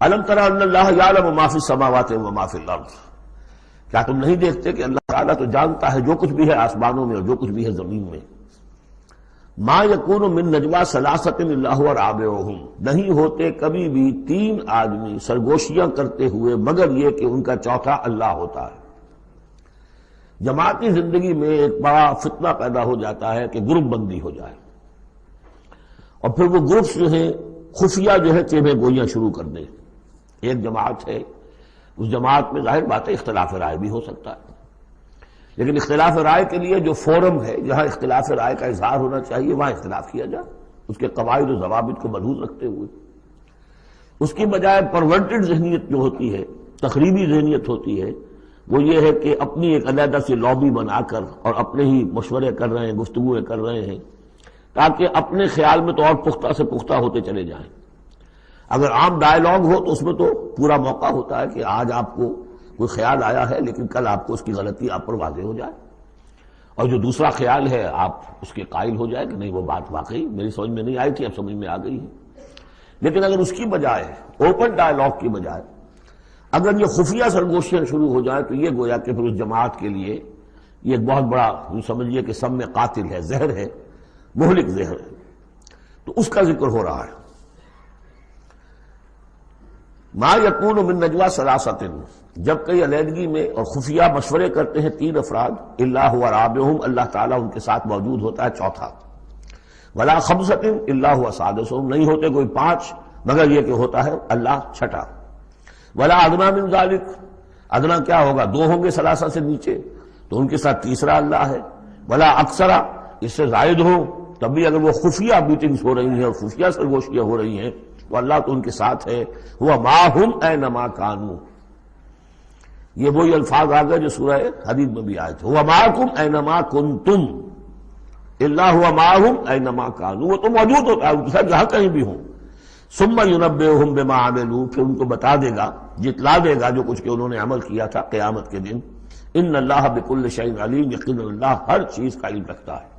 الم تر ان اللہ یعلم ما فی السماوات و ما فی الارض، کیا تم نہیں دیکھتے کہ اللہ تعالیٰ تو جانتا ہے جو کچھ بھی ہے آسمانوں میں اور جو کچھ بھی ہے زمین میں۔ ما یکون من نجوا ثلاثۃ الا هو رابعهم، نہیں ہوتے کبھی بھی تین آدمی سرگوشیاں کرتے ہوئے مگر یہ کہ ان کا چوتھا اللہ ہوتا ہے۔ جماعتی زندگی میں ایک بڑا فتنہ پیدا ہو جاتا ہے کہ گروپ بندی ہو جائے، اور پھر وہ گروپس جو ہیں خفیہ جو ہے چیبے گوئیاں شروع کر دیں۔ ایک جماعت ہے، اس جماعت میں ظاہر بات ہے اختلاف رائے بھی ہو سکتا ہے، لیکن اختلاف رائے کے لیے جو فورم ہے جہاں اختلاف رائے کا اظہار ہونا چاہیے وہاں اختلاف کیا جائے، اس کے قواعد و ضوابط کو ملحوظ رکھتے ہوئے۔ اس کی بجائے پرورٹڈ ذہنیت جو ہوتی ہے، تخریبی ذہنیت ہوتی ہے، وہ یہ ہے کہ اپنی ایک علیحدہ سے لابی بنا کر اور اپنے ہی مشورے کر رہے ہیں، گفتگویں کر رہے ہیں، تاکہ اپنے خیال میں تو اور پختہ سے پختہ ہوتے چلے جائیں۔ اگر عام ڈائیلاگ ہو تو اس میں تو پورا موقع ہوتا ہے کہ آج آپ کو کوئی خیال آیا ہے لیکن کل آپ کو اس کی غلطی آپ پر واضح ہو جائے، اور جو دوسرا خیال ہے آپ اس کے قائل ہو جائے کہ نہیں وہ بات واقعی میری سمجھ میں نہیں آئی تھی، اب سمجھ میں آ گئی ہے۔ لیکن اگر اس کی بجائے اوپن ڈائیلاگ کی بجائے اگر یہ خفیہ سرگوشیاں شروع ہو جائیں تو یہ گویا کہ پھر اس جماعت کے لیے یہ ایک بہت بڑا سمجھیے کہ سم میں قاتل ہے، زہر ہے، مہلک زہر ہے۔ تو اس کا ذکر ہو رہا ہے۔ ما یکون من نجوا ثلاثۃ، جب کئی علیحدگی میں اور خفیہ مشورے کرتے ہیں تین افراد، الا هو رابعهم، اللہ تعالیٰ ان کے ساتھ موجود ہوتا ہے چوتھا، ولا خمسۃ الا هو سادسهم، نہیں ہوتے کوئی پانچ مگر یہ کہ ہوتا ہے اللہ چھٹا، ولا ادنی من ذلک، ادنا کیا ہوگا، دو ہوں گے ثلاثہ سے نیچے تو ان کے ساتھ تیسرا اللہ ہے، ولا اکثر، اس سے زائد ہو تب بھی اگر وہ خفیہ میٹنگز ہو رہی ہیں اور خفیہ سرگوشیاں ہو رہی ہیں تو اللہ تو ان کے ساتھ ہے، ہوا معہم اینما کانوا، یہ وہی الفاظ آ گئے جو سورہ حدید میں بھی آئے تھے، ہوا معکم اینما کنتم، الا ہوا معہم اینما کانوا، وہ تو موجود ہوتا ہے ان کے ساتھ جہاں کہیں بھی ہوں۔ ثم ینبئہم بما عملوا، پھر ان کو بتا دے گا، جتلا دے گا جو کچھ کہ انہوں نے عمل کیا تھا قیامت کے دن۔ ان اللہ بکل شیء علیم، یقینا اللہ ہر چیز کا علم رکھتا ہے۔